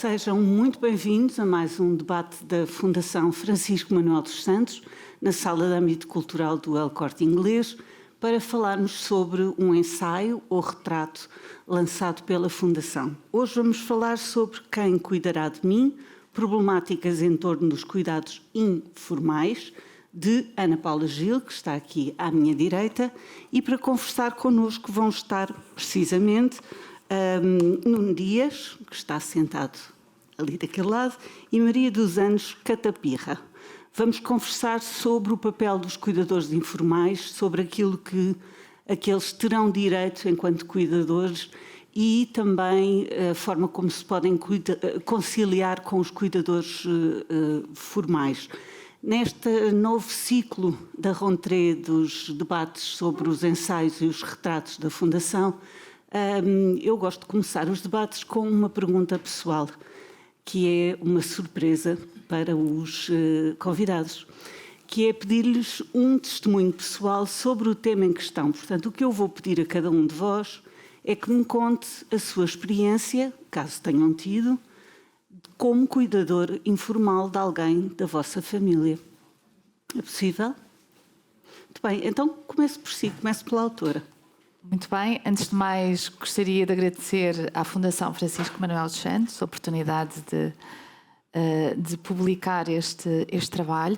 Sejam muito bem-vindos a mais um debate da Fundação Francisco Manuel dos Santos, na Sala de Âmbito Cultural do El Corte Inglês, para falarmos sobre um ensaio ou retrato lançado pela Fundação. Hoje vamos falar sobre Quem Cuidará de Mim, problemáticas em torno dos cuidados informais, de Ana Paula Gil, que está aqui à minha direita, e para conversar connosco vão estar precisamente Nuno Dias, que está sentado ali daquele lado, e Maria dos Anjos Catapirra. Vamos conversar sobre o papel dos cuidadores informais, sobre aquilo que aqueles terão direito enquanto cuidadores e também a forma como se podem conciliar com os cuidadores formais. Neste novo ciclo da rentrée dos debates sobre os ensaios e os retratos da Fundação, eu gosto de começar os debates com uma pergunta pessoal, que é uma surpresa para os convidados, que é pedir-lhes um testemunho pessoal sobre o tema em questão. Portanto, o que eu vou pedir a cada um de vós é que me conte a sua experiência, caso tenham tido, como cuidador informal de alguém da vossa família. É possível? Muito bem, então comece por si, comece pela autora. Muito bem, antes de mais gostaria de agradecer à Fundação Francisco Manuel dos Santos a oportunidade de publicar este trabalho.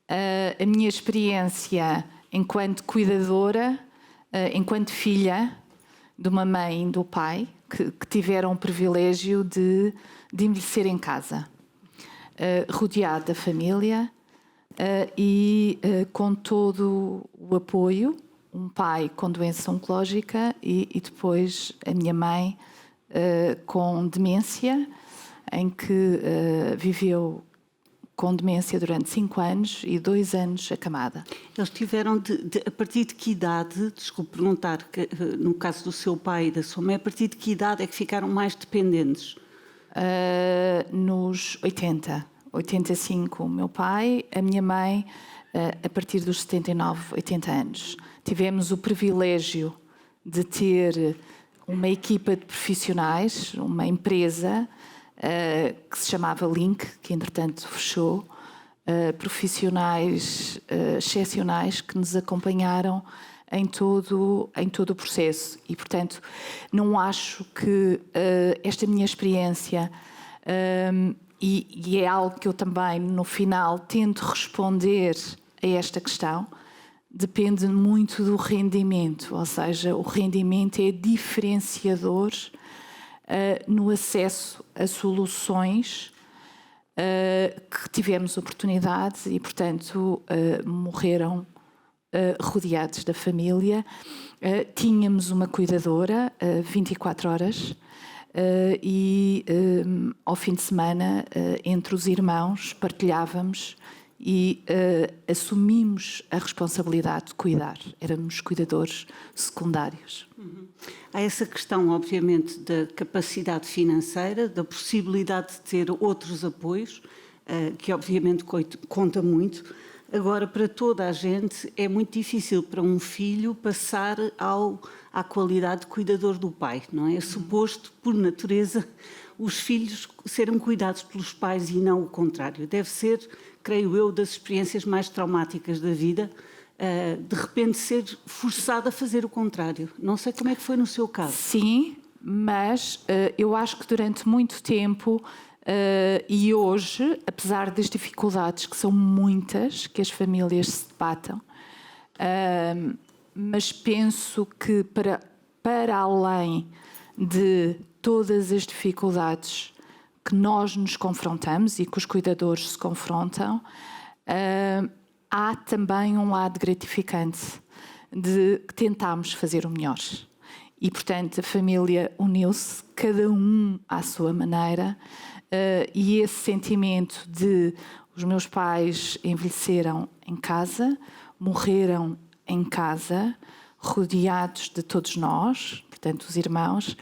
A minha experiência enquanto cuidadora, enquanto filha de uma mãe e do pai que tiveram o privilégio de envelhecer em casa, rodeado da família e com todo o apoio. Um pai com doença oncológica e depois a minha mãe com demência, em que viveu com demência durante 5 anos e 2 anos acamada. Eles tiveram, a partir de que idade, desculpe perguntar, no caso do seu pai e da sua mãe, a partir de que idade é que ficaram mais dependentes? Nos 85 o meu pai, a minha mãe a partir dos 79, 80 anos. Tivemos o privilégio de ter uma equipa de profissionais, uma empresa que se chamava Link, que entretanto fechou, profissionais excepcionais que nos acompanharam em todo o processo. E, portanto, não acho que esta minha experiência, e é algo que eu também, no final, tento responder a esta questão, depende muito do rendimento, ou seja, o rendimento é diferenciador no acesso a soluções que tivemos oportunidade e, portanto, morreram rodeados da família. Tínhamos uma cuidadora 24 horas e ao fim de semana, entre os irmãos, partilhávamos e assumimos a responsabilidade de cuidar. Éramos cuidadores secundários. Há essa questão, obviamente, da capacidade financeira, da possibilidade de ter outros apoios, que obviamente conta muito. Agora, para toda a gente, é muito difícil para um filho passar à qualidade de cuidador do pai, não é? É suposto, por natureza, os filhos serem cuidados pelos pais e não o contrário. Deve ser, creio eu, das experiências mais traumáticas da vida, de repente ser forçado a fazer o contrário. Não sei como é que foi no seu caso. Sim, mas eu acho que durante muito tempo e hoje, apesar das dificuldades que são muitas, que as famílias se debatam, mas penso que para além de todas as dificuldades que nós nos confrontamos e que os cuidadores se confrontam, há também um lado gratificante de que tentámos fazer o melhor. E, portanto, a família uniu-se, cada um à sua maneira, e esse sentimento de os meus pais envelheceram em casa, morreram em casa, rodeados de todos nós, portanto, os irmãos,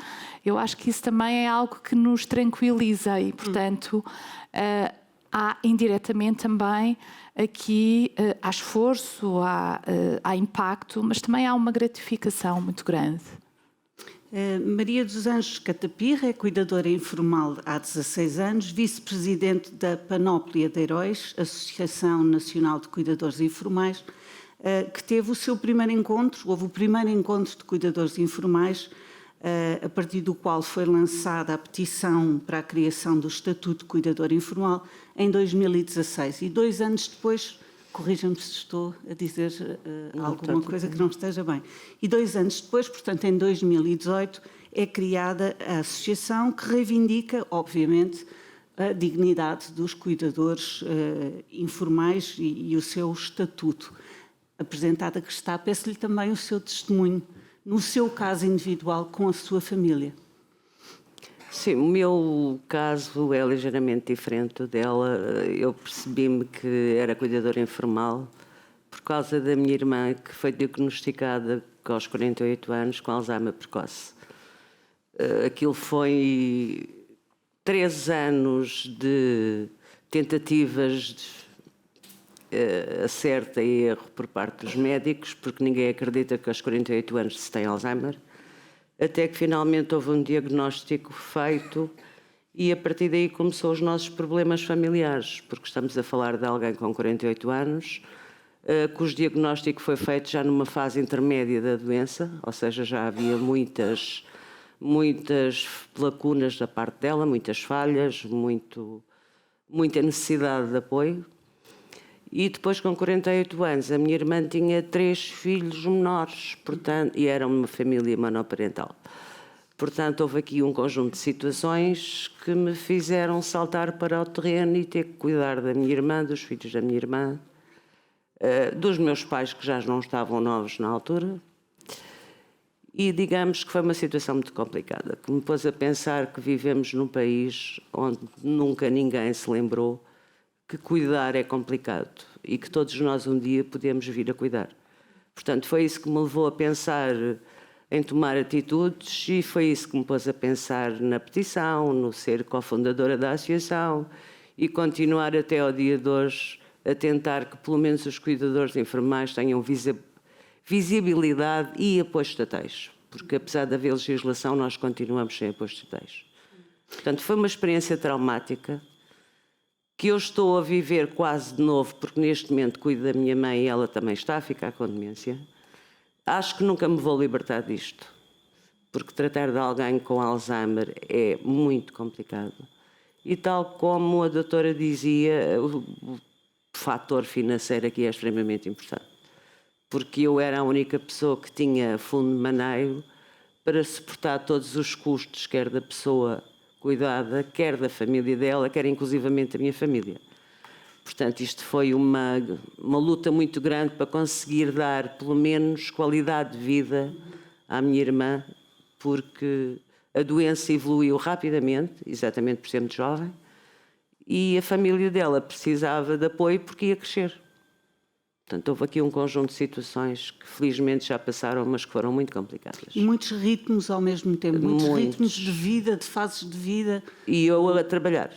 eu acho que isso também é algo que nos tranquiliza e, portanto, há indiretamente também aqui há esforço, há impacto, mas também há uma gratificação muito grande. Maria dos Anjos Catapirra é cuidadora informal há 16 anos, vice-presidente da Panóplia de Heróis, Associação Nacional de Cuidadores Informais, que teve o seu primeiro encontro, houve o primeiro encontro de cuidadores informais, a partir do qual foi lançada a petição para a criação do Estatuto de Cuidador Informal em 2016. E 2 anos depois, corrija-me se estou a dizer alguma coisa que não esteja bem. E 2 anos depois, portanto em 2018, é criada a associação que reivindica, obviamente, a dignidade dos cuidadores informais e o seu estatuto. Apresentada que está, peço-lhe também o seu testemunho, no seu caso individual, com a sua família. Sim, o meu caso é ligeiramente diferente dela. Eu percebi-me que era cuidadora informal por causa da minha irmã, que foi diagnosticada aos 48 anos com Alzheimer precoce. Aquilo foi 3 anos de tentativas de acerto e erro por parte dos médicos, porque ninguém acredita que aos 48 anos se tem Alzheimer. Até que finalmente houve um diagnóstico feito e a partir daí começou os nossos problemas familiares, porque estamos a falar de alguém com 48 anos, cujo diagnóstico foi feito já numa fase intermédia da doença, ou seja, já havia muitas lacunas da parte dela, muitas falhas, muita necessidade de apoio. E depois, com 48 anos, a minha irmã tinha 3 filhos menores, portanto, e era uma família monoparental. Portanto, houve aqui um conjunto de situações que me fizeram saltar para o terreno e ter que cuidar da minha irmã, dos filhos da minha irmã, dos meus pais, que já não estavam novos na altura. E digamos que foi uma situação muito complicada, que me pôs a pensar que vivemos num país onde nunca ninguém se lembrou que cuidar é complicado e que todos nós um dia podemos vir a cuidar. Portanto, foi isso que me levou a pensar em tomar atitudes e foi isso que me pôs a pensar na petição, no ser cofundadora da associação e continuar até ao dia de hoje a tentar que pelo menos os cuidadores informais tenham visibilidade e apoios estatais, porque apesar de haver legislação, nós continuamos sem apoios estatais. Portanto, foi uma experiência traumática que eu estou a viver quase de novo, porque neste momento cuido da minha mãe e ela também está a ficar com demência. Acho que nunca me vou libertar disto, porque tratar de alguém com Alzheimer é muito complicado. E tal como a doutora dizia, o fator financeiro aqui é extremamente importante, porque eu era a única pessoa que tinha fundo de maneio para suportar todos os custos, quer da pessoa cuidada, quer da família dela, quer inclusivamente da minha família. Portanto, isto foi uma luta muito grande para conseguir dar, pelo menos, qualidade de vida à minha irmã, porque a doença evoluiu rapidamente, exatamente por ser muito jovem, e a família dela precisava de apoio porque ia crescer. Portanto, houve aqui um conjunto de situações que felizmente já passaram, mas que foram muito complicadas. E muitos ritmos ao mesmo tempo, muitos ritmos de vida, de fases de vida. E eu a trabalhar,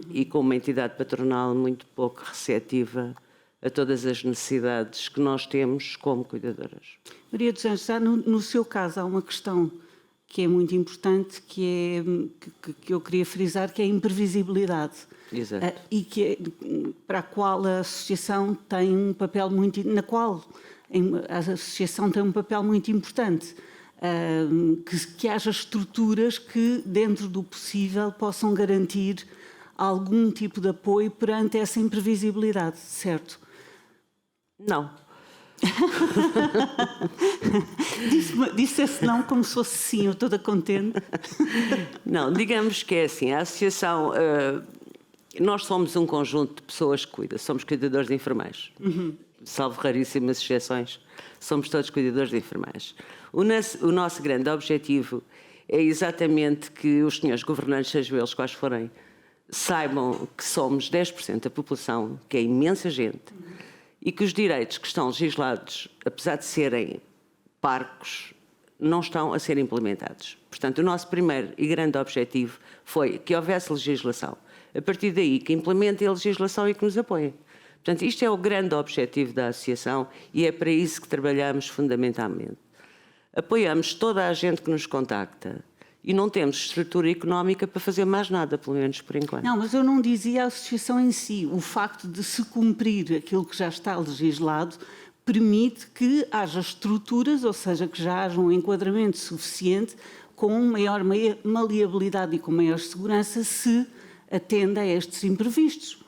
e com uma entidade patronal muito pouco receptiva a todas as necessidades que nós temos como cuidadoras. Maria dos Anjos, no seu caso há uma questão que é muito importante, que eu queria frisar, que é a imprevisibilidade. Exato. E para a qual a associação tem um papel muito, a associação tem um papel muito importante. Que haja estruturas que, dentro do possível, possam garantir algum tipo de apoio perante essa imprevisibilidade, certo? Não. Disse esse não como se fosse sim, eu toda contente. Não, digamos que é assim, a associação, nós somos um conjunto de pessoas que cuidam, somos cuidadores de enfermeiros, salvo raríssimas exceções, somos todos cuidadores de enfermeiros. O nosso grande objetivo é exatamente que os senhores governantes, sejam eles quais forem, saibam que somos 10% da população, que é imensa gente, e que os direitos que estão legislados, apesar de serem parcos, não estão a ser implementados. Portanto, o nosso primeiro e grande objetivo foi que houvesse legislação. A partir daí, que implementem a legislação e que nos apoiem. Portanto, isto é o grande objetivo da associação e é para isso que trabalhamos fundamentalmente. apoiamos toda a gente que nos contacta e não temos estrutura económica para fazer mais nada, pelo menos por enquanto. Não, mas eu não dizia a associação em si. O facto de se cumprir aquilo que já está legislado permite que haja estruturas, ou seja, que já haja um enquadramento suficiente com maior maleabilidade e com maior segurança se atende a estes imprevistos.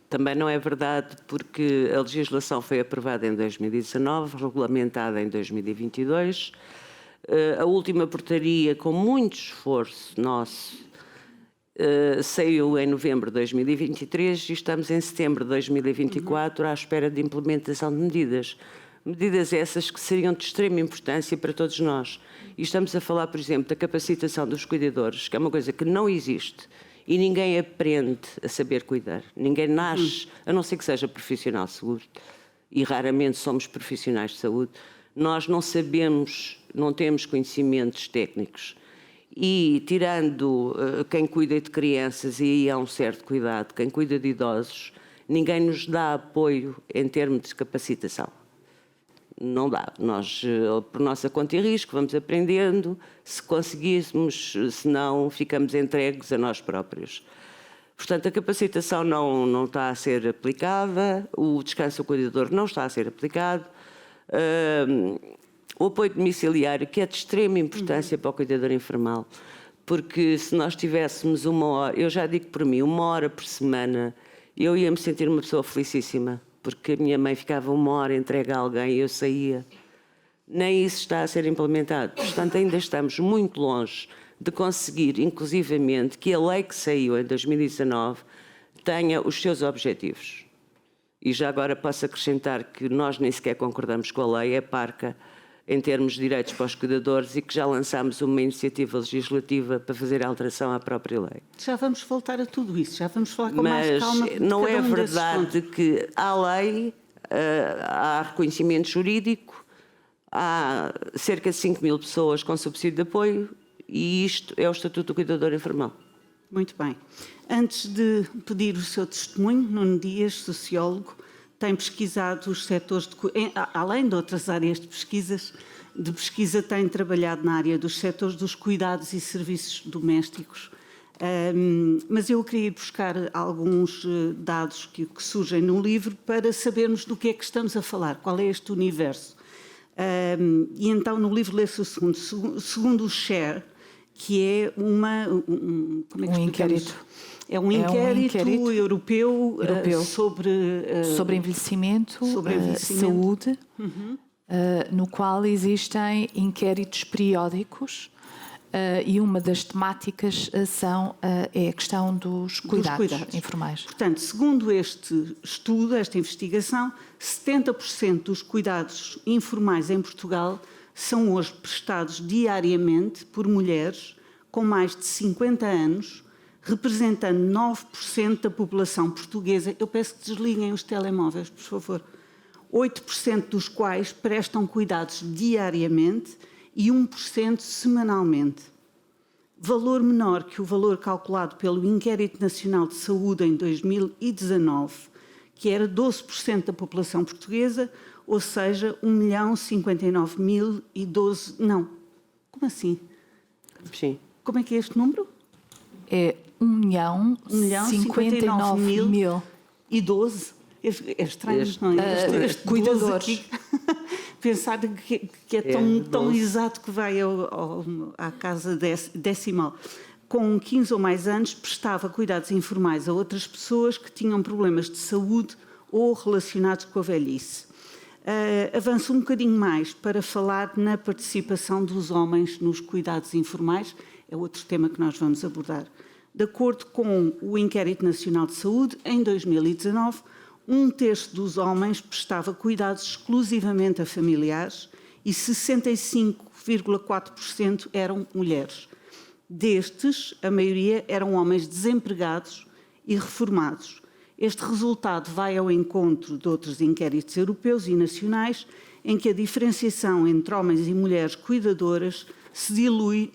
Também não é verdade, porque a legislação foi aprovada em 2019, regulamentada em 2022. A última portaria, com muito esforço nosso, saiu em novembro de 2023 e estamos em setembro de 2024 à espera de implementação de medidas. Medidas essas que seriam de extrema importância para todos nós. E estamos a falar, por exemplo, da capacitação dos cuidadores, que é uma coisa que não existe e ninguém aprende a saber cuidar. Ninguém nasce, a não ser que seja profissional de saúde, e raramente somos profissionais de saúde. Nós não sabemos, não temos conhecimentos técnicos. E tirando quem cuida de crianças, e aí há um certo cuidado, quem cuida de idosos, ninguém nos dá apoio em termos de capacitação. Não dá. Nós, por nossa conta e risco, vamos aprendendo. Se conseguíssemos, se não, ficamos entregues a nós próprios. Portanto, a capacitação não está a ser aplicada, o descanso ao cuidador não está a ser aplicado. O apoio domiciliário, que é de extrema importância para o cuidador informal, porque se nós tivéssemos 1 hora, eu já digo por mim, 1 hora por semana, eu ia me sentir uma pessoa felicíssima, porque a minha mãe ficava 1 hora entregue a alguém e eu saía. Nem isso está a ser implementado. Portanto, ainda estamos muito longe de conseguir, inclusivamente, que a lei que saiu em 2019 tenha os seus objetivos. E já agora posso acrescentar que nós nem sequer concordamos com a lei, é parca em termos de direitos para os cuidadores e que já lançámos uma iniciativa legislativa para fazer alteração à própria lei. Já vamos voltar a tudo isso, já vamos falar com mais calma. Mas não é verdade que há lei, há reconhecimento jurídico, há cerca de 5.000 pessoas com subsídio de apoio e isto é o Estatuto do Cuidador Informal. Muito bem. Antes de pedir o seu testemunho, Nuno Dias, sociólogo, tem pesquisado os setores, além de outras áreas de pesquisa, tem trabalhado na área dos setores dos cuidados e serviços domésticos. Mas eu queria ir buscar alguns dados que surgem no livro para sabermos do que é que estamos a falar, qual é este universo. E então no livro lê-se o segundo o SHARE, que é como é que inquérito. É um inquérito europeu sobre envelhecimento, saúde, no qual existem inquéritos periódicos e uma das temáticas é a questão dos cuidados informais. Portanto, segundo este estudo, esta investigação, 70% dos cuidados informais em Portugal são hoje prestados diariamente por mulheres com mais de 50 anos, representando 9% da população portuguesa. Eu peço que desliguem os telemóveis, por favor. 8% dos quais prestam cuidados diariamente e 1% semanalmente. Valor menor que o valor calculado pelo Inquérito Nacional de Saúde em 2019, que era 12% da população portuguesa, ou seja, 1.059.012... Não. Como assim? Sim. Como é que é este número? É 1.059.012. É estranho, não é? Este cuidadores. Pensar que é tão exato que vai à casa decimal. Com 15 ou mais anos, prestava cuidados informais a outras pessoas que tinham problemas de saúde ou relacionados com a velhice. Avanço um bocadinho mais para falar na participação dos homens nos cuidados informais. É outro tema que nós vamos abordar. De acordo com o Inquérito Nacional de Saúde, em 2019, 1/3 dos homens prestava cuidados exclusivamente a familiares e 65,4% eram mulheres. Destes, a maioria eram homens desempregados e reformados. Este resultado vai ao encontro de outros inquéritos europeus e nacionais, em que a diferenciação entre homens e mulheres cuidadoras se dilui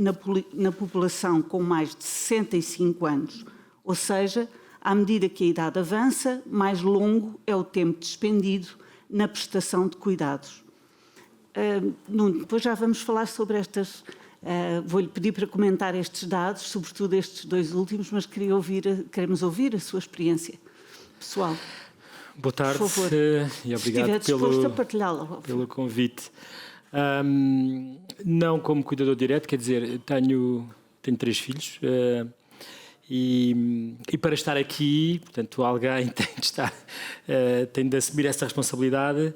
na população com mais de 65 anos, ou seja, à medida que a idade avança, mais longo é o tempo despendido na prestação de cuidados. Nuno, depois já vamos falar sobre estas... vou-lhe pedir para comentar estes dados, sobretudo estes 2 últimos, mas queremos ouvir a sua experiência pessoal. Boa tarde Por favor, e obrigado pelo convite. Não como cuidador direto, quer dizer, tenho 3 filhos e para estar aqui, portanto, alguém tem de assumir essa responsabilidade,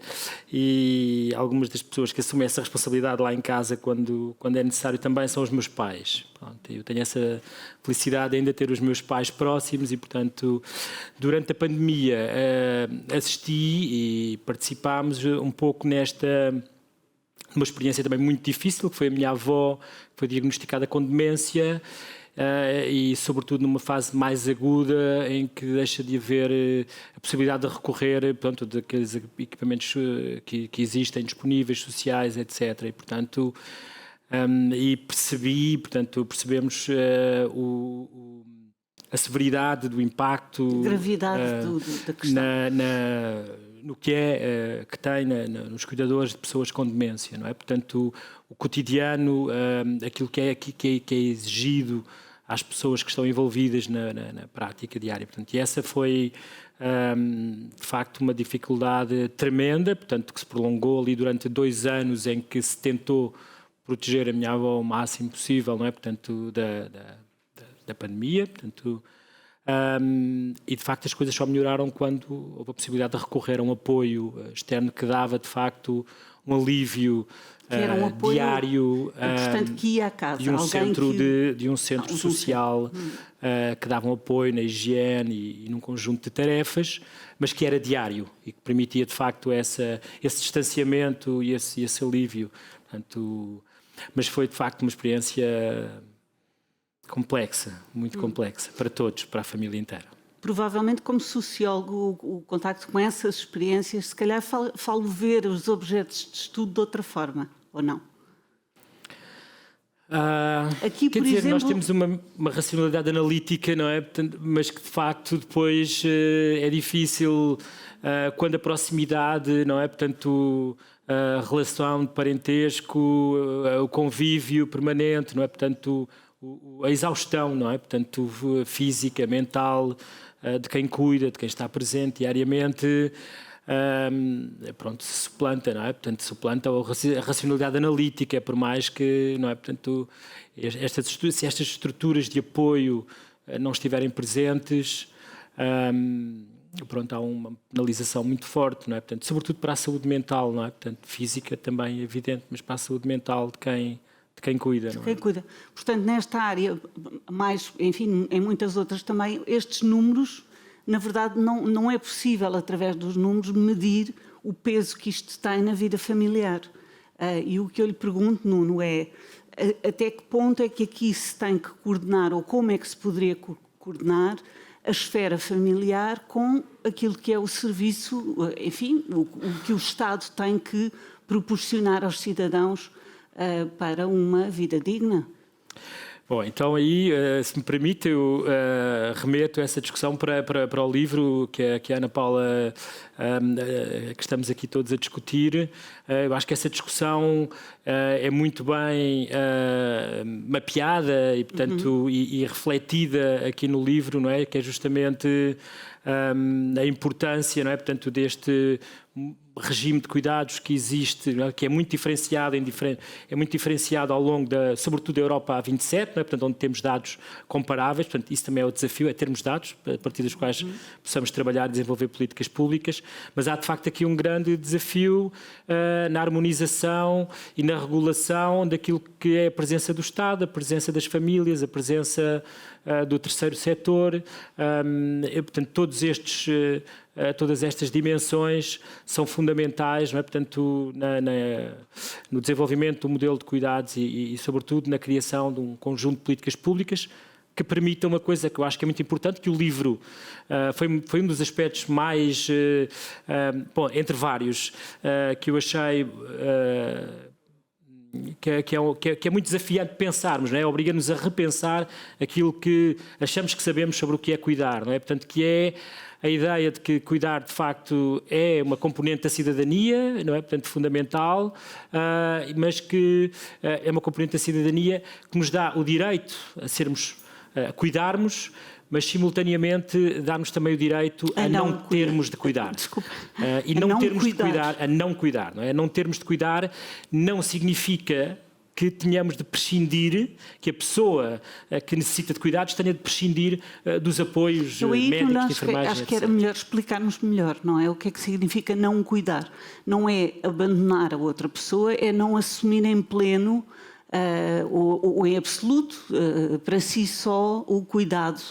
e algumas das pessoas que assumem essa responsabilidade lá em casa quando é necessário também são os meus pais. Pronto, eu tenho essa felicidade de ainda ter os meus pais próximos e, portanto, durante a pandemia assisti e participámos um pouco uma experiência também muito difícil, que foi a minha avó, que foi diagnosticada com demência, e sobretudo numa fase mais aguda em que deixa de haver a possibilidade de recorrer, portanto, daqueles equipamentos que existem disponíveis, sociais, etc. E, portanto, percebemos a severidade do impacto, gravidade da questão. No que que tem nos cuidadores de pessoas com demência, não é? Portanto, o cotidiano, aquilo que é exigido às pessoas que estão envolvidas na prática diária. Portanto, e essa foi, de facto, uma dificuldade tremenda, portanto, que se prolongou ali durante 2 anos, em que se tentou proteger a minha avó o máximo possível, não é? Portanto, da pandemia, portanto... e de facto as coisas só melhoraram quando houve a possibilidade de recorrer a um apoio externo que dava de facto um alívio diário, portanto, que ia à casa, de um centro social que dava um apoio na higiene e num conjunto de tarefas, mas que era diário e que permitia de facto esse distanciamento e esse alívio. Portanto, mas foi de facto uma experiência complexa, muito complexa, para todos, para a família inteira. Provavelmente, como sociólogo, o contacto com essas experiências, se calhar falo ver os objetos de estudo de outra forma, ou não? Aqui, por exemplo, nós temos uma racionalidade analítica, não é? Mas que de facto depois é difícil quando a proximidade, não é? Portanto, a relação de parentesco, o convívio permanente, não é? Portanto, a exaustão, não é? Portanto, física, mental, de quem cuida, de quem está presente diariamente, pronto, se suplanta, não é? Portanto, suplanta a racionalidade analítica, por mais que, não é? Portanto, se estas estruturas de apoio não estiverem presentes, pronto, há uma penalização muito forte, não é? Portanto, sobretudo para a saúde mental, não é? Portanto, física também é evidente, mas para a saúde mental de quem cuida, não é? Quem cuida. Portanto, nesta área, mais, enfim, em muitas outras também, estes números, na verdade, não é possível, através dos números, medir o peso que isto tem na vida familiar. E o que eu lhe pergunto, Nuno, é até que ponto é que aqui se tem que coordenar, ou como é que se poderia coordenar a esfera familiar com aquilo que é o serviço, enfim, o que o Estado tem que proporcionar aos cidadãos para uma vida digna? Bom, então aí, se me permite, eu remeto essa discussão para o livro que a Ana Paula, que estamos aqui todos a discutir. Eu acho que essa discussão é muito bem mapeada e, portanto, e refletida aqui no livro, não é? Que é justamente a importância, não é? Portanto, deste regime de cuidados que existe, não é? Que é muito diferenciado ao longo sobretudo da Europa a 27, não é? Portanto, onde temos dados comparáveis. Portanto, isso também é o desafio, é termos dados a partir dos quais possamos trabalhar e desenvolver políticas públicas, mas há de facto aqui um grande desafio na harmonização e na regulação daquilo que é a presença do Estado, a presença das famílias, a presença do terceiro setor. Portanto, todas estas dimensões são fundamentais, não é? Portanto, no desenvolvimento do modelo de cuidados e, sobretudo, na criação de um conjunto de políticas públicas que permitam uma coisa que eu acho que é muito importante, que o livro foi um dos aspectos mais, bom, entre vários, que eu achei que é muito desafiante pensarmos, não é? Obriga-nos a repensar aquilo que achamos que sabemos sobre o que é cuidar, não é? Portanto, que é a ideia de que cuidar, de facto, é uma componente da cidadania, não é? Portanto, fundamental, mas que é uma componente da cidadania que nos dá o direito a cuidarmos, mas simultaneamente dá-nos também o direito a não termos de cuidar. Desculpa. E não termos de cuidar, a não cuidar, não é? Não termos de cuidar não significa que tenhamos de prescindir, que a pessoa que necessita de cuidados tenha de prescindir dos apoios médicos, de enfermagem, acho que era melhor explicarmos melhor, não é? O que é que significa não cuidar? Não é abandonar a outra pessoa, é não assumir em pleno ou em absoluto para si só o cuidado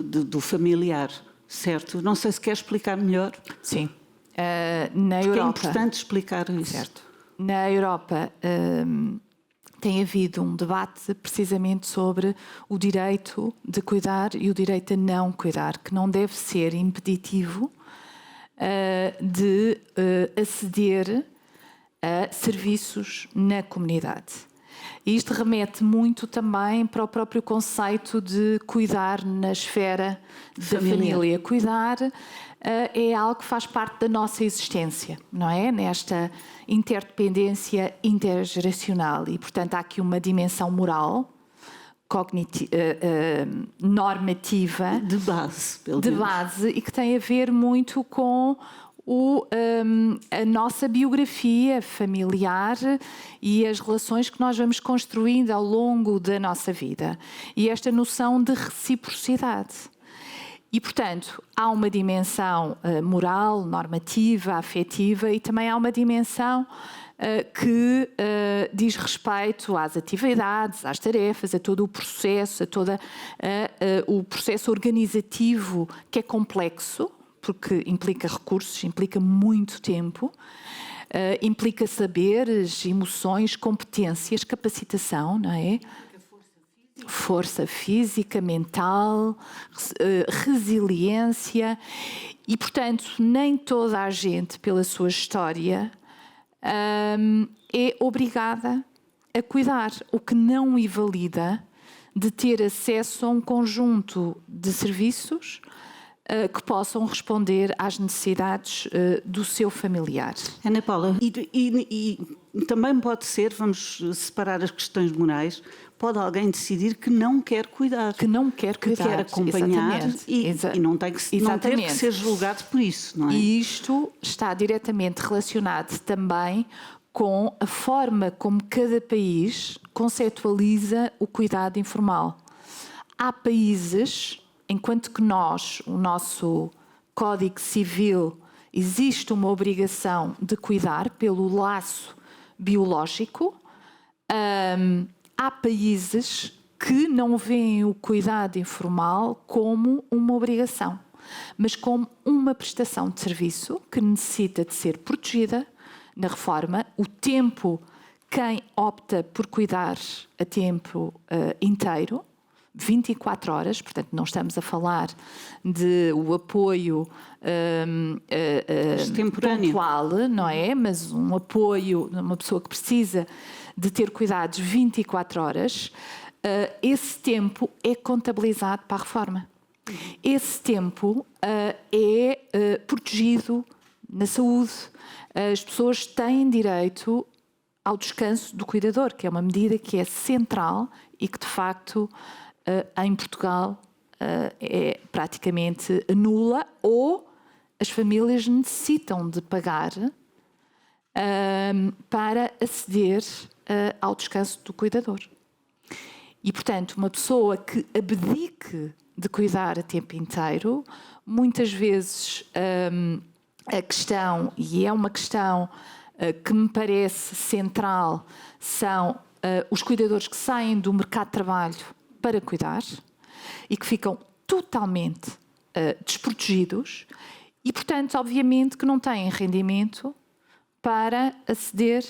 do familiar, certo? Não sei se quer explicar melhor. Sim. Na Porque Europa, é importante explicar isso. certo. Na Europa tem havido um debate precisamente sobre o direito de cuidar e o direito a não cuidar, que não deve ser impeditivo de aceder a serviços na comunidade. E isto remete muito também para o próprio conceito de cuidar na esfera da família. Cuidar é algo que faz parte da nossa existência, não é? Nesta interdependência intergeracional. E, portanto, há aqui uma dimensão moral, normativa, De base, pelo de menos. base, e que tem a ver muito com a nossa biografia familiar e as relações que nós vamos construindo ao longo da nossa vida. E esta noção de reciprocidade. E, portanto, há uma dimensão moral, normativa, afetiva e também há uma dimensão que diz respeito às atividades, às tarefas, a todo o processo, o processo organizativo que é complexo, porque implica recursos, implica muito tempo, implica saberes, emoções, competências, capacitação, não é? Força física, mental, resiliência e, portanto, nem toda a gente, pela sua história, é obrigada a cuidar, o que não invalida de ter acesso a um conjunto de serviços que possam responder às necessidades do seu familiar. Ana Paula, e também pode ser, vamos separar as questões morais, pode alguém decidir que não quer cuidar. Que não quer cuidar. Que quer acompanhar e não tem que, não ter que ser julgado por isso, não é? E isto está diretamente relacionado também com a forma como cada país conceptualiza o cuidado informal. Há países, enquanto que nós, o nosso Código Civil, existe uma obrigação de cuidar pelo laço biológico, há países que não veem o cuidado informal como uma obrigação, mas como uma prestação de serviço que necessita de ser protegida na reforma. O tempo, quem opta por cuidar a tempo inteiro, 24 horas, portanto não estamos a falar de o apoio pontual, não é? Mas um apoio, uma pessoa que precisa de ter cuidados 24 horas, esse tempo é contabilizado para a reforma. Esse tempo é protegido na saúde. As pessoas têm direito ao descanso do cuidador, que é uma medida que é central e que, de facto, em Portugal é praticamente nula, ou as famílias necessitam de pagar para aceder ao descanso do cuidador. E, portanto, uma pessoa que abdique de cuidar a tempo inteiro, muitas vezes a questão, e é uma questão que me parece central, são os cuidadores que saem do mercado de trabalho para cuidar e que ficam totalmente desprotegidos e, portanto, obviamente que não têm rendimento para aceder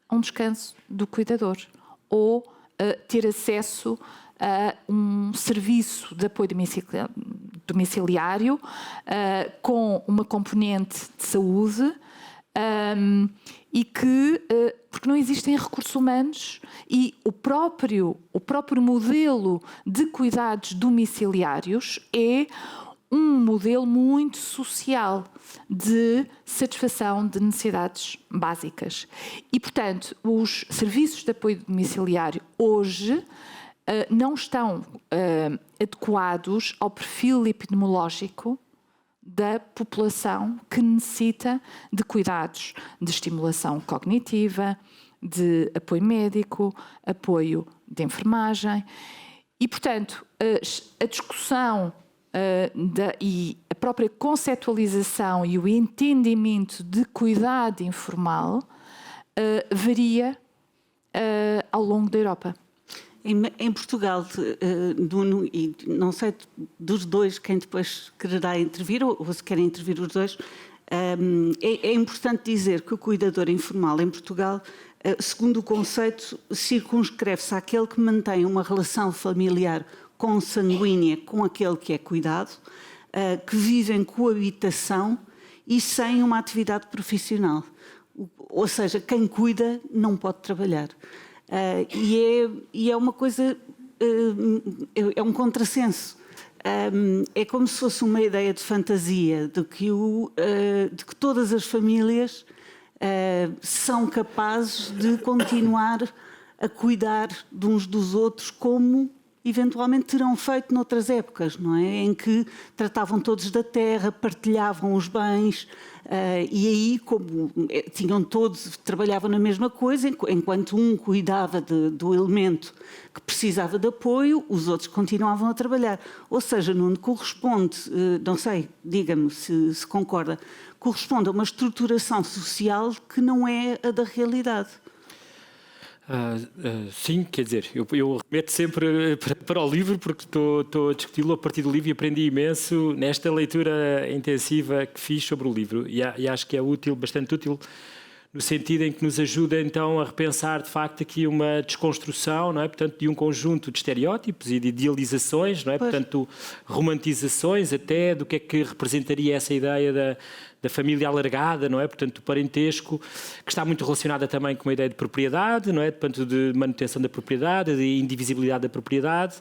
a um descanso do cuidador ou ter acesso a um serviço de apoio domiciliário com uma componente de saúde e que, porque não existem recursos humanos e o próprio modelo de cuidados domiciliários é um modelo muito social de satisfação de necessidades básicas. E, portanto, os serviços de apoio domiciliário hoje não estão adequados ao perfil epidemiológico da população que necessita de cuidados de estimulação cognitiva, de apoio médico, apoio de enfermagem. E, portanto, a discussão e a própria conceptualização e o entendimento de cuidado informal varia ao longo da Europa. Em Portugal, Nuno, e não sei dos dois quem depois quererá intervir, ou se querem intervir os dois, é importante dizer que o cuidador informal em Portugal, segundo o conceito, circunscreve-se àquele que mantém uma relação familiar consanguínea com aquele que é cuidado, que vive em coabitação e sem uma atividade profissional. Ou seja, quem cuida não pode trabalhar. E é uma coisa, é um contrassenso. É como se fosse uma ideia de fantasia de que todas as famílias são capazes de continuar a cuidar de uns dos outros como eventualmente terão feito noutras épocas, não é? Em que tratavam todos da terra, partilhavam os bens, e aí, como tinham todos, trabalhavam na mesma coisa, enquanto um cuidava do elemento que precisava de apoio, os outros continuavam a trabalhar. Ou seja, Nuno, corresponde, não sei, diga-me se concorda, corresponde a uma estruturação social que não é a da realidade. Sim, quer dizer, eu remeto sempre para o livro porque estou a discuti-lo a partir do livro e aprendi imenso nesta leitura intensiva que fiz sobre o livro e acho que é útil, bastante útil, no sentido em que nos ajuda então a repensar de facto aqui uma desconstrução, não é? Portanto, de um conjunto de estereótipos e de idealizações, não é? Portanto, romantizações até do que é que representaria essa ideia da família alargada, não é? Portanto, do parentesco, que está muito relacionada também com uma ideia de propriedade, não é? Portanto, de manutenção da propriedade, de indivisibilidade da propriedade,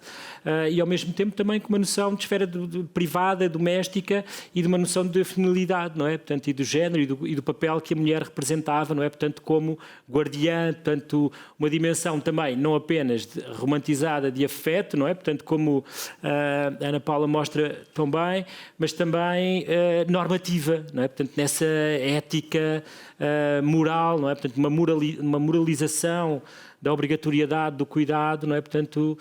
e ao mesmo tempo também com uma noção de esfera privada, doméstica e de uma noção de feminilidade, não é? Portanto, e do género e do papel que a mulher representava, não é? Portanto, como guardiã, portanto, uma dimensão também não apenas romantizada de afeto, não é? Portanto, como a Ana Paula mostra tão bem, mas também normativa, não é? Portanto, nessa ética moral, não é? Portanto, uma moralização da obrigatoriedade do cuidado, não é? Portanto,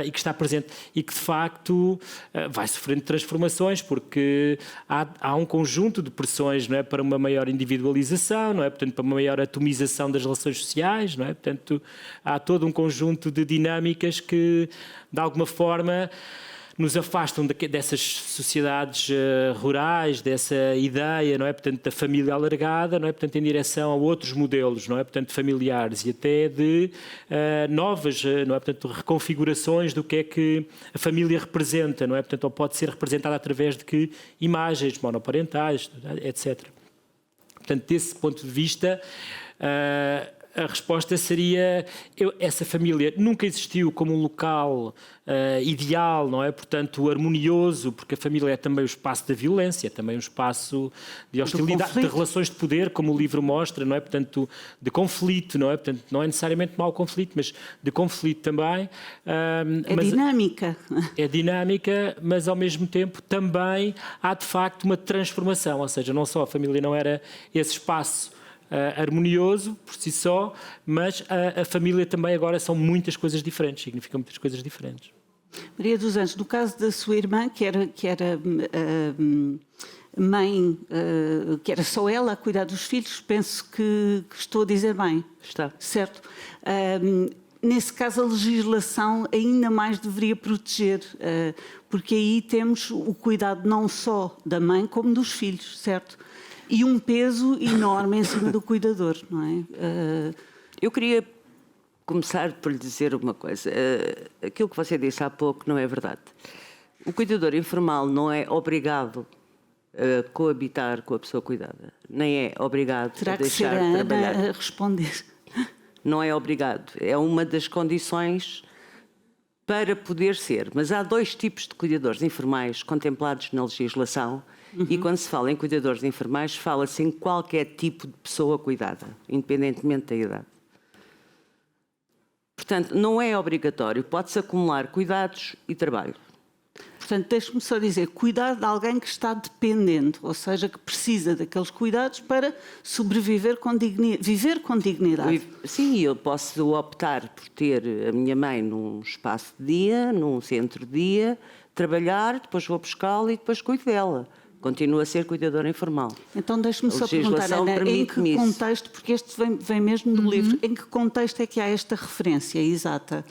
e que está presente e que de facto vai sofrendo transformações porque há um conjunto de pressões, não é? Para uma maior individualização, não é? Portanto, para uma maior atomização das relações sociais, não é? Portanto, há todo um conjunto de dinâmicas que de alguma forma nos afastam dessas sociedades rurais, dessa ideia, não é? Portanto, da família alargada, não é? Portanto, em direção a outros modelos, não é? Portanto, familiares e até de novas, não é? Portanto, reconfigurações do que é que a família representa, não é? Portanto, ou pode ser representada através de que imagens monoparentais, etc. Portanto, desse ponto de vista, a resposta seria, essa família nunca existiu como um local ideal, não é? Portanto, harmonioso, porque a família é também o espaço da violência, é também um espaço de hostilidade, de relações de poder, como o livro mostra, não é? Portanto, de conflito, não é? Portanto, não é necessariamente mau conflito, mas de conflito também. Dinâmica. É dinâmica, mas ao mesmo tempo também há de facto uma transformação, ou seja, não só a família não era esse espaço harmonioso por si só, mas a família também agora são muitas coisas diferentes, significa muitas coisas diferentes. Maria dos Anjos, no caso da sua irmã, que era mãe, que era só ela a cuidar dos filhos, penso que estou a dizer bem. Está. Certo? Nesse caso, a legislação ainda mais deveria proteger, porque aí temos o cuidado não só da mãe, como dos filhos, certo? E um peso enorme em cima do cuidador, não é? Eu queria começar por lhe dizer uma coisa. Aquilo que você disse há pouco não é verdade. O cuidador informal não é obrigado a coabitar com a pessoa cuidada. nem é obrigado Terá a que ser deixar a de trabalhar. Ana a responder. Não é obrigado. É uma das condições para poder ser. Mas há 2 tipos de cuidadores informais contemplados na legislação e quando se fala em cuidadores informais, fala-se em qualquer tipo de pessoa cuidada, independentemente da idade. Portanto, não é obrigatório. Pode-se acumular cuidados e trabalho. Portanto, deixe-me só dizer, cuidar de alguém que está dependente, ou seja, que precisa daqueles cuidados para sobreviver com dignidade, viver com dignidade. Sim, eu posso optar por ter a minha mãe num espaço de dia, num centro de dia, trabalhar, depois vou buscá-la e depois cuido dela. Continuo a ser cuidadora informal. Então, deixe-me só perguntar, legislação Ana, em que permite-me isso. contexto, porque este vem mesmo do livro, em que contexto é que há esta referência exata?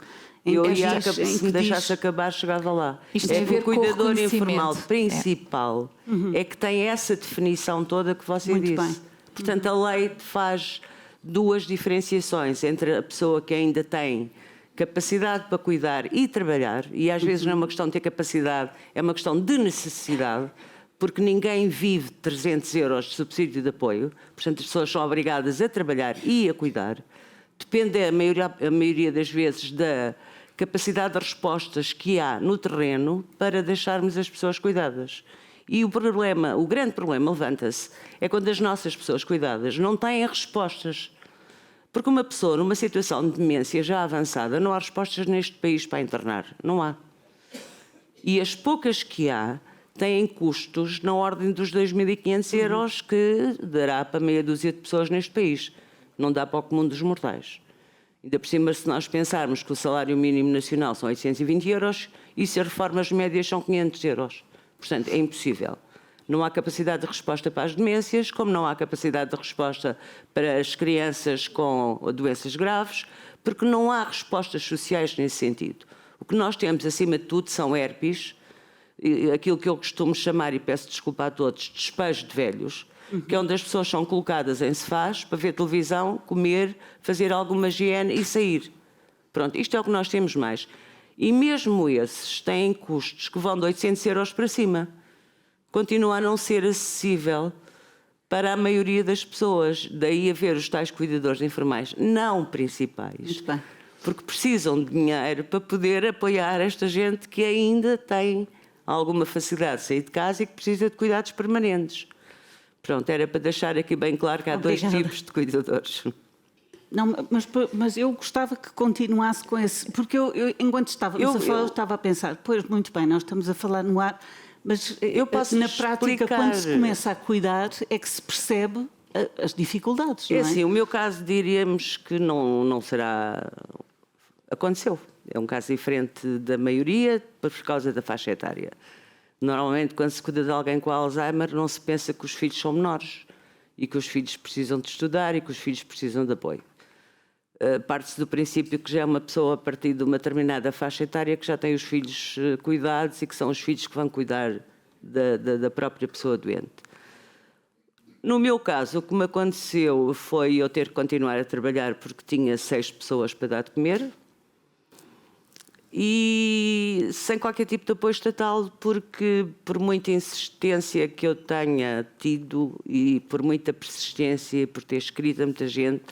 Eu Em que ia, diz- em se que me diz- deixasse acabar, chegava lá. Isto tem a que ver o com o cuidador reconhecimento. informal principal é que tem essa definição toda que você Muito disse. bem. Portanto, a lei faz 2 diferenciações entre a pessoa que ainda tem capacidade para cuidar e trabalhar, e às vezes não é uma questão de ter capacidade, é uma questão de necessidade, porque ninguém vive de 300 euros de subsídio de apoio, portanto as pessoas são obrigadas a trabalhar e a cuidar. Depende a maioria das vezes da capacidade de respostas que há no terreno para deixarmos as pessoas cuidadas. E o grande problema levanta-se, é quando as nossas pessoas cuidadas não têm respostas. Porque uma pessoa numa situação de demência já avançada, não há respostas neste país para internar. Não há. E as poucas que há têm custos na ordem dos 2.500 euros que dará para meia dúzia de pessoas neste país. Não dá para o comum dos mortais. Ainda por cima, se nós pensarmos que o salário mínimo nacional são 820 euros e se as reformas médias são 500 euros. Portanto, é impossível. Não há capacidade de resposta para as demências, como não há capacidade de resposta para as crianças com doenças graves, porque não há respostas sociais nesse sentido. O que nós temos, acima de tudo, são herpes, aquilo que eu costumo chamar, e peço desculpa a todos, despejo de velhos, que é onde as pessoas são colocadas em sofás para ver televisão, comer, fazer alguma higiene e sair. Pronto, isto é o que nós temos mais. E mesmo esses têm custos que vão de 800 euros para cima. Continua a não ser acessível para a maioria das pessoas. Daí haver os tais cuidadores informais não principais. Muito bem. Porque precisam de dinheiro para poder apoiar esta gente que ainda tem alguma facilidade de sair de casa e que precisa de cuidados permanentes. Pronto, era para deixar aqui bem claro que há Obrigada. 2 tipos de cuidadores. Não, mas eu gostava que continuasse com esse... Porque eu enquanto estávamos a falar, eu estava a pensar, pois, muito bem, nós estamos a falar no ar, mas Eu posso na prática, explicar. quando se começa a cuidar, é que se percebe as dificuldades, não É é? assim, o meu caso diríamos que não será... Aconteceu. É um caso diferente da maioria por causa da faixa etária. Normalmente, quando se cuida de alguém com Alzheimer, não se pensa que os filhos são menores e que os filhos precisam de estudar e que os filhos precisam de apoio. Parte-se do princípio que já é uma pessoa a partir de uma determinada faixa etária que já tem os filhos cuidados e que são os filhos que vão cuidar da própria pessoa doente. No meu caso, o que me aconteceu foi eu ter que continuar a trabalhar porque tinha 6 pessoas para dar de comer e sem qualquer tipo de apoio estatal, porque por muita insistência que eu tenha tido e por muita persistência e por ter escrito a muita gente,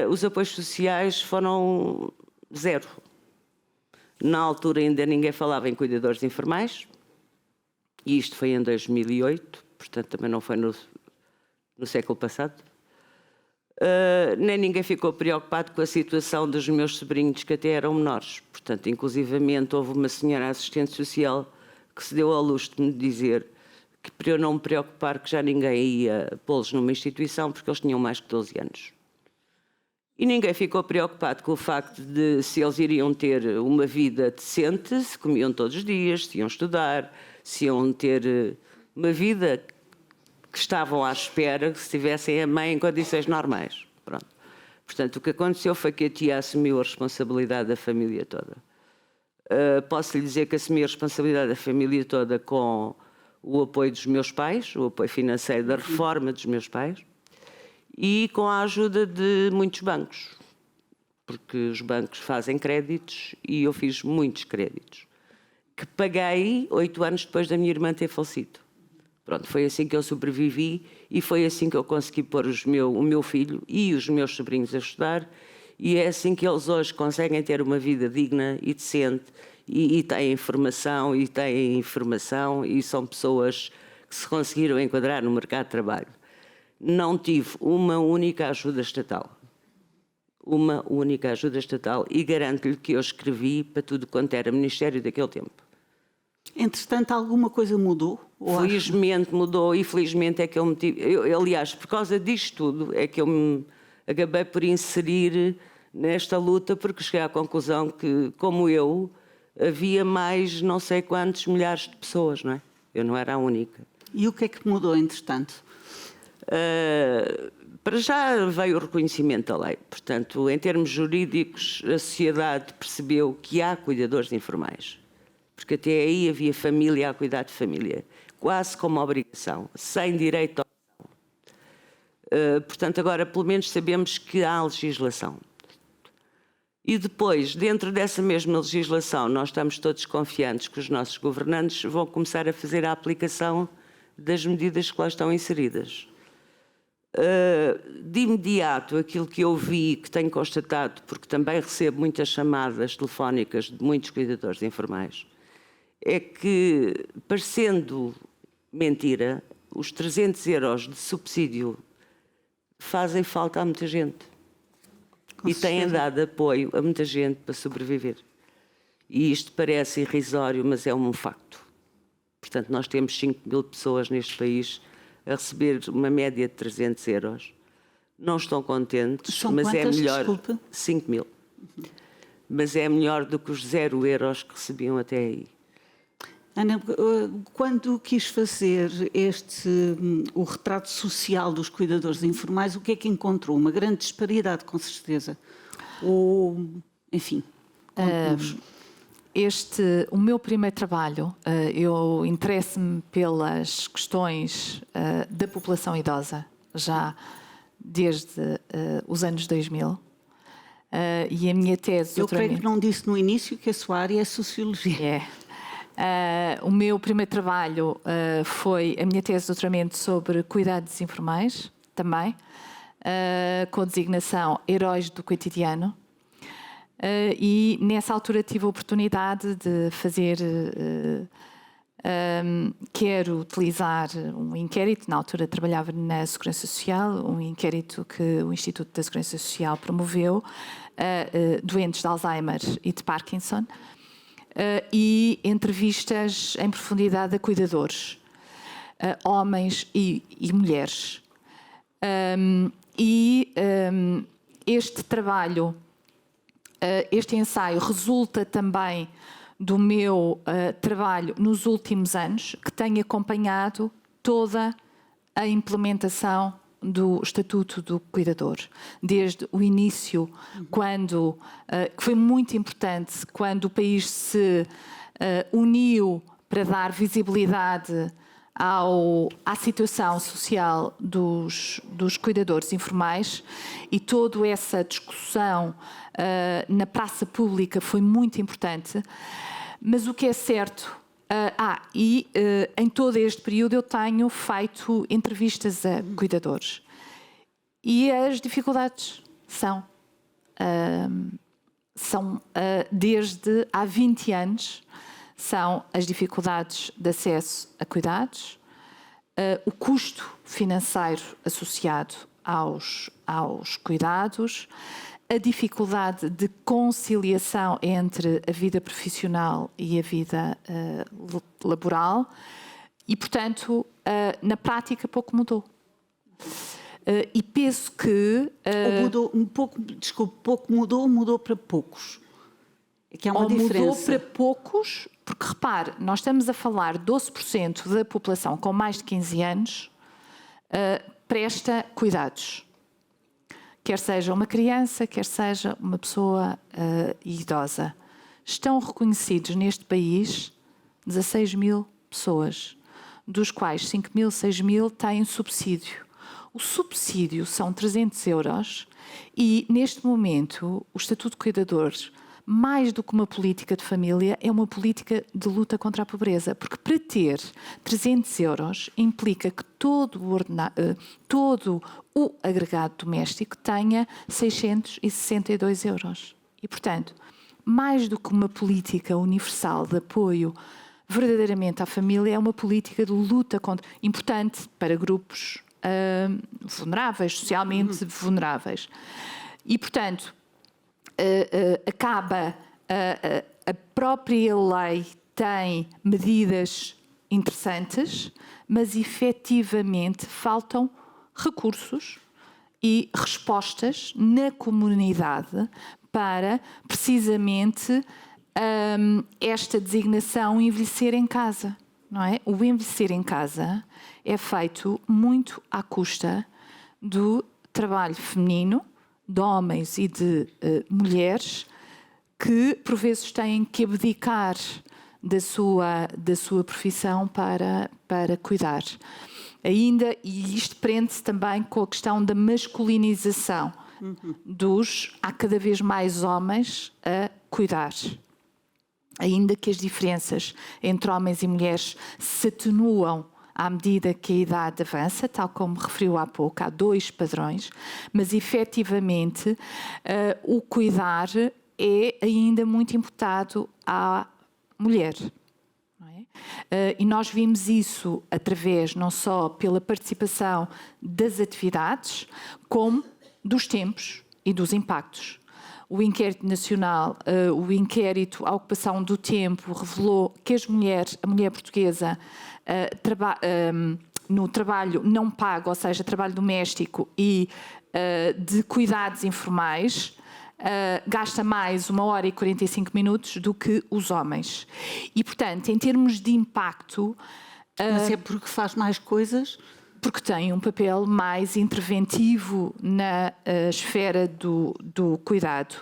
os apoios sociais foram 0. Na altura ainda ninguém falava em cuidadores informais, e isto foi em 2008, portanto também não foi no século passado. Nem ninguém ficou preocupado com a situação dos meus sobrinhos, que até eram menores. Portanto, inclusivamente, houve uma senhora assistente social que se deu ao luxo de me dizer que para eu não me preocupar que já ninguém ia pô-los numa instituição porque eles tinham mais que 12 anos. E ninguém ficou preocupado com o facto de se eles iriam ter uma vida decente, se comiam todos os dias, se iam estudar, se iam ter uma vida que estavam à espera que se tivessem a mãe em condições normais. Pronto. Portanto, o que aconteceu foi que a tia assumiu a responsabilidade da família toda. Posso lhe dizer que assumi a responsabilidade da família toda com o apoio dos meus pais, o apoio financeiro da reforma dos meus pais e com a ajuda de muitos bancos, porque os bancos fazem créditos e eu fiz muitos créditos, que paguei 8 anos depois da minha irmã ter falecido. Pronto, foi assim que eu sobrevivi e foi assim que eu consegui pôr o meu filho e os meus sobrinhos a estudar, e é assim que eles hoje conseguem ter uma vida digna e decente e têm formação e têm informação e são pessoas que se conseguiram enquadrar no mercado de trabalho. Não tive uma única ajuda estatal. Uma única ajuda estatal, e garanto-lhe que eu escrevi para tudo quanto era ministério daquele tempo. Entretanto, alguma coisa mudou? Felizmente mudou, e felizmente é que eu me tive... aliás, por causa disto tudo, é que eu me acabei por inserir nesta luta, porque cheguei à conclusão que, como eu, havia mais não sei quantos milhares de pessoas, não é? Eu não era a única. E o que é que mudou, entretanto? Para já veio o reconhecimento da lei. Portanto, em termos jurídicos, a sociedade percebeu que há cuidadores informais. Porque até aí havia família a cuidar de família, quase como obrigação, sem direito à opção. Portanto, agora pelo menos sabemos que há legislação. E depois, dentro dessa mesma legislação, nós estamos todos confiantes que os nossos governantes vão começar a fazer a aplicação das medidas que lá estão inseridas. De imediato, aquilo que eu vi, que tenho constatado, porque também recebo muitas chamadas telefónicas de muitos cuidadores informais, é que, parecendo mentira, os 300 euros de subsídio fazem falta a muita gente. E têm dado apoio a muita gente para sobreviver. E isto parece irrisório, mas é um facto. Portanto, nós temos 5.000 pessoas neste país a receber uma média de 300 euros. Não estão contentes, São mas quantas? é melhor... Desculpa. 5.000. Mas é melhor do que os 0 euros que recebiam até aí. Ana, quando quis fazer o retrato social dos cuidadores informais, o que é que encontrou? Uma grande disparidade, com certeza. Ou, enfim, conte-nos. O meu primeiro trabalho, eu interesso-me pelas questões da população idosa, já desde os anos 2000. E a minha tese... Eu creio que não disse no início que a sua área é Sociologia. O meu primeiro trabalho foi a minha tese de doutoramento sobre cuidados informais, também, com a designação Heróis do Cotidiano. E nessa altura tive a oportunidade de fazer... quero utilizar um inquérito, na altura trabalhava na Segurança Social, um inquérito que o Instituto da Segurança Social promoveu, doentes de Alzheimer e de Parkinson, e entrevistas em profundidade a cuidadores, homens e mulheres. Este trabalho, este ensaio resulta também do meu trabalho nos últimos anos, que tenho acompanhado toda a implementação do Estatuto do Cuidador, desde o início, que foi muito importante, quando o país se uniu para dar visibilidade à situação social dos cuidadores informais, e toda essa discussão na praça pública foi muito importante. Mas o que é certo... em todo este período eu tenho feito entrevistas a cuidadores. E as dificuldades são desde há 20 anos, são as dificuldades de acesso a cuidados, o custo financeiro associado aos cuidados, a dificuldade de conciliação entre a vida profissional e a vida laboral e, portanto, na prática pouco mudou. E penso que... pouco mudou para poucos. É que há uma diferença. Mudou para poucos, porque repare, nós estamos a falar de 12% da população com mais de 15 anos presta cuidados. Quer seja uma criança, quer seja uma pessoa idosa. Estão reconhecidos neste país 16.000 pessoas, dos quais 5.000, 6.000 têm subsídio. O subsídio são 300 euros e, neste momento, o Estatuto de Cuidadores mais do que uma política de família, é uma política de luta contra a pobreza. Porque para ter 300 euros implica que todo o agregado doméstico tenha 662 euros. E, portanto, mais do que uma política universal de apoio verdadeiramente à família, é uma política de luta contra, importante para grupos vulneráveis, socialmente vulneráveis. E, portanto, a própria lei tem medidas interessantes, mas efetivamente faltam recursos e respostas na comunidade para, precisamente, esta designação envelhecer em casa, não é? O envelhecer em casa é feito muito à custa do trabalho feminino, de homens e de mulheres, que por vezes têm que abdicar da sua profissão para cuidar. Ainda, e isto prende-se também com a questão da masculinização há cada vez mais homens a cuidar. Ainda que as diferenças entre homens e mulheres se atenuam à medida que a idade avança, tal como referiu há pouco, há 2 padrões, mas efetivamente o cuidar é ainda muito imputado à mulher. Não é? E nós vimos isso através não só pela participação das atividades, como dos tempos e dos impactos. O inquérito nacional, o inquérito à ocupação do tempo, revelou que a mulher portuguesa, no trabalho não pago, ou seja, trabalho doméstico e de cuidados informais, gasta mais 1 hora e 45 minutos do que os homens. E, portanto, em termos de impacto... Mas é porque faz mais coisas? Porque tem um papel mais interventivo na esfera do cuidado.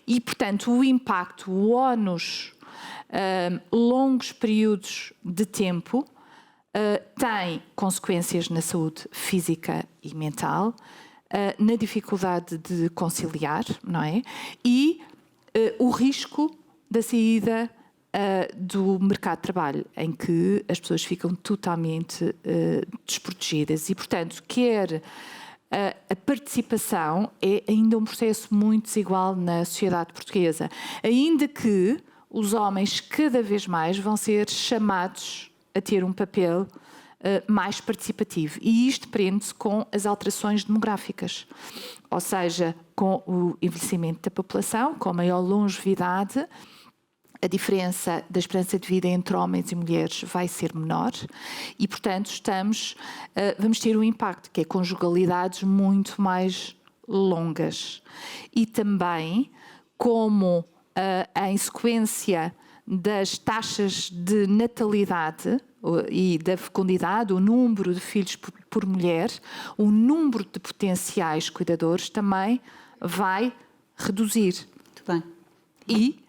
E, portanto, o impacto, o ónus, longos períodos de tempo, tem consequências na saúde física e mental, na dificuldade de conciliar, não é? E o risco da saída do mercado de trabalho, em que as pessoas ficam totalmente desprotegidas. E, portanto, a participação é ainda um processo muito desigual na sociedade portuguesa, ainda que os homens cada vez mais vão ser chamados a ter um papel mais participativo. E isto prende-se com as alterações demográficas, ou seja, com o envelhecimento da população, com a maior longevidade. A diferença da esperança de vida entre homens e mulheres vai ser menor e, portanto, vamos ter um impacto, que é conjugalidades muito mais longas. E também, como em sequência das taxas de natalidade e da fecundidade, o número de filhos por mulher, o número de potenciais cuidadores também vai reduzir. Muito bem. E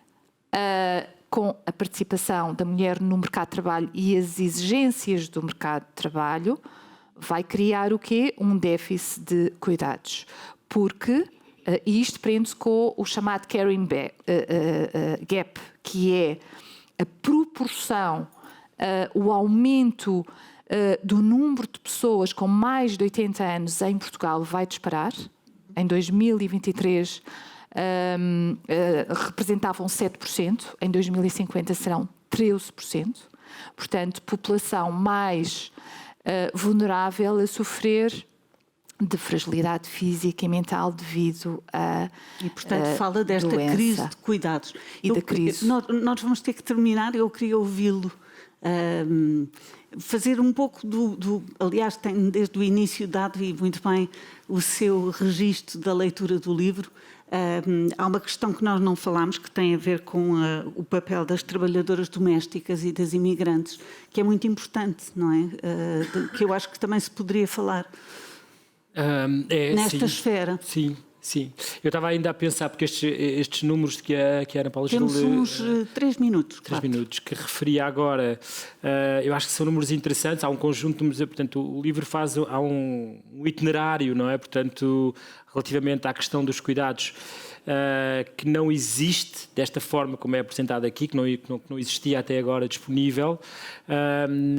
com a participação da mulher no mercado de trabalho e as exigências do mercado de trabalho, vai criar o quê? Um déficit de cuidados. Porque isto prende-se com o chamado caring gap, que é a proporção, o aumento do número de pessoas com mais de 80 anos em Portugal vai disparar. Em 2023, representavam 7%, em 2050 serão 13%. Portanto, população mais vulnerável a sofrer de fragilidade física e mental devido a E, portanto, fala desta doença. crise de cuidados. Da crise. Nós vamos ter que terminar. Eu queria ouvi-lo fazer um pouco aliás, tem desde o início dado e muito bem o seu registro da leitura do livro. Há uma questão que nós não falámos, que tem a ver com o papel das trabalhadoras domésticas e das imigrantes, que é muito importante, não é? Que eu acho que também se poderia falar nesta esfera. Sim. Sim, eu estava ainda a pensar, porque estes números que a Ana Paula Temos uns 3 minutos. 3 minutos, que referia agora, eu acho que são números interessantes, há um conjunto de números, portanto, o livro há um itinerário, não é? Portanto, relativamente à questão dos cuidados. que não existe desta forma como é apresentado aqui, que não existia até agora disponível,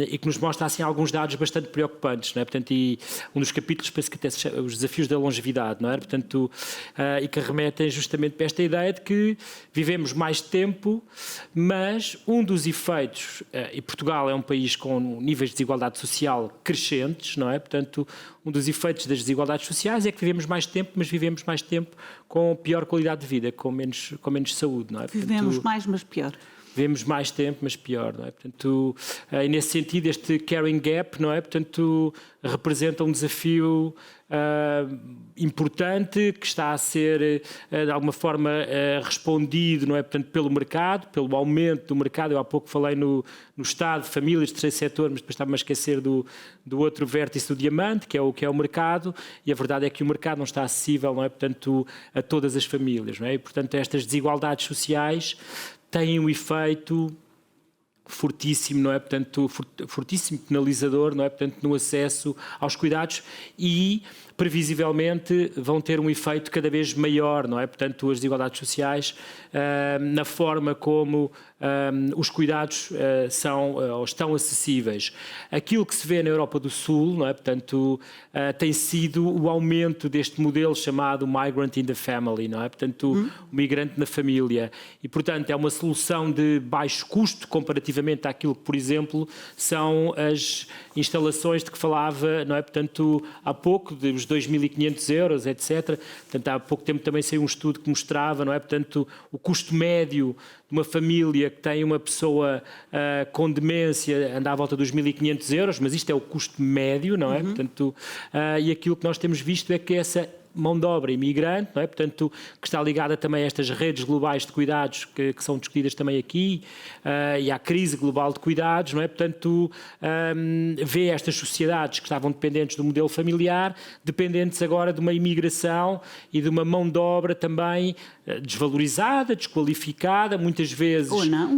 e que nos mostra assim alguns dados bastante preocupantes, não é? Portanto, e um dos capítulos penso que até se chama os desafios da longevidade, não é? Portanto, e que remetem justamente para esta ideia de que vivemos mais tempo, mas um dos efeitos, e Portugal é um país com níveis de desigualdade social crescentes, não é? Portanto, um dos efeitos das desigualdades sociais é que vivemos mais tempo, mas vivemos mais tempo com pior qualidade de vida, com menos saúde, não é? Portanto, vivemos mais, mas pior. Vivemos mais tempo, mas pior, não é? Portanto, e nesse sentido, este caring gap, não é? Portanto, representa um desafio importante que está a ser, de alguma forma, respondido, não é? Portanto, pelo mercado, pelo aumento do mercado. Eu há pouco falei no Estado, famílias, terceiro setor, mas depois estava-me a esquecer do outro vértice do diamante, que é o mercado, e a verdade é que o mercado não está acessível, não é? Portanto, a todas as famílias, não é? E, portanto, estas desigualdades sociais têm um efeito fortíssimo, não é? Portanto, fortíssimo penalizador, não é? Portanto, no acesso aos cuidados e, previsivelmente, vão ter um efeito cada vez maior, não é? Portanto, as desigualdades sociais na forma como os cuidados são ou estão acessíveis. Aquilo que se vê na Europa do Sul, não é? Portanto, tem sido o aumento deste modelo chamado migrant in the family, não é? Portanto, o migrante na família. E, portanto, é uma solução de baixo custo comparativamente àquilo que, por exemplo, são as instalações de que falava, não é? Portanto, há pouco, dos 2.500 euros, etc. Portanto, há pouco tempo também saiu um estudo que mostrava, não é? Portanto, o custo médio de uma família que tem uma pessoa com demência anda à volta dos 1.500 euros, mas isto é o custo médio, não é? Portanto, e aquilo que nós temos visto é que essa mão de obra imigrante, não é? Portanto, que está ligada também a estas redes globais de cuidados que são discutidas também aqui, e à crise global de cuidados, não é? Portanto, vê estas sociedades que estavam dependentes do modelo familiar, dependentes agora de uma imigração e de uma mão de obra também desvalorizada, desqualificada, muitas vezes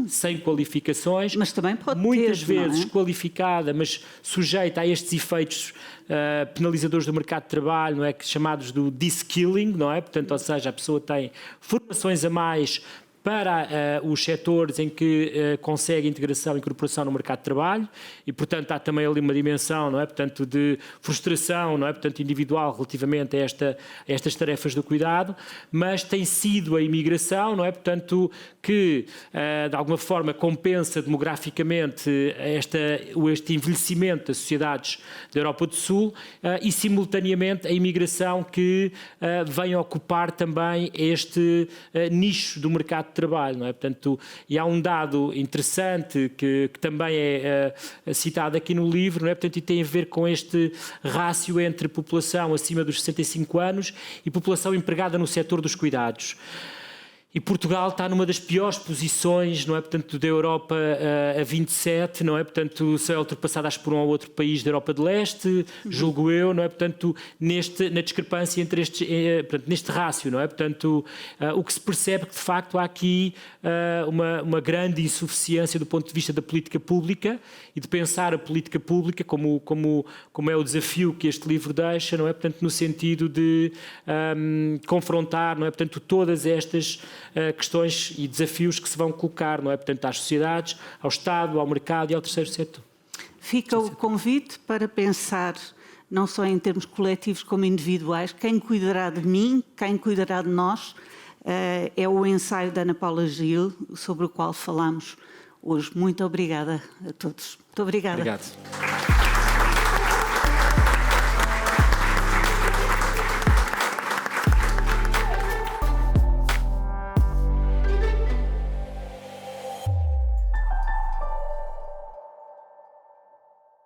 sem qualificações, mas também pode muitas ter, vezes não é? qualificada, mas sujeita a estes efeitos penalizadores do mercado de trabalho, não é? Chamados do de-skilling, não é? Portanto, ou seja, a pessoa tem formações a mais para os setores em que consegue integração e incorporação no mercado de trabalho e, portanto, há também ali uma dimensão, não é? Portanto, de frustração, não é? Portanto, individual relativamente a estas tarefas do cuidado, mas tem sido a imigração, não é? Portanto, que de alguma forma compensa demograficamente este envelhecimento das sociedades da Europa do Sul e, simultaneamente, a imigração que vem ocupar também este nicho do mercado de trabalho, não é? Portanto, e há um dado interessante que também é citado aqui no livro, não é? Portanto, e tem a ver com este rácio entre população acima dos 65 anos e população empregada no setor dos cuidados. E Portugal está numa das piores posições, não é? Portanto, da Europa a 27, não é? Portanto, se é ultrapassada acho por um ou outro país da Europa de Leste, julgo eu, não é? Portanto, na discrepância entre estes, portanto, neste rácio, não é? Portanto, o que se percebe é que, de facto, há aqui uma grande insuficiência do ponto de vista da política pública e de pensar a política pública como é o desafio que este livro deixa, não é? Portanto, no sentido de confrontar, não é? Portanto, todas estas questões e desafios que se vão colocar, não é? Portanto, às sociedades, ao Estado, ao mercado e ao terceiro setor. Fica o convite para pensar, não só em termos coletivos como individuais, quem cuidará de mim, quem cuidará de nós, é o ensaio da Ana Paula Gil, sobre o qual falamos hoje. Muito obrigada a todos. Muito obrigada. Obrigado.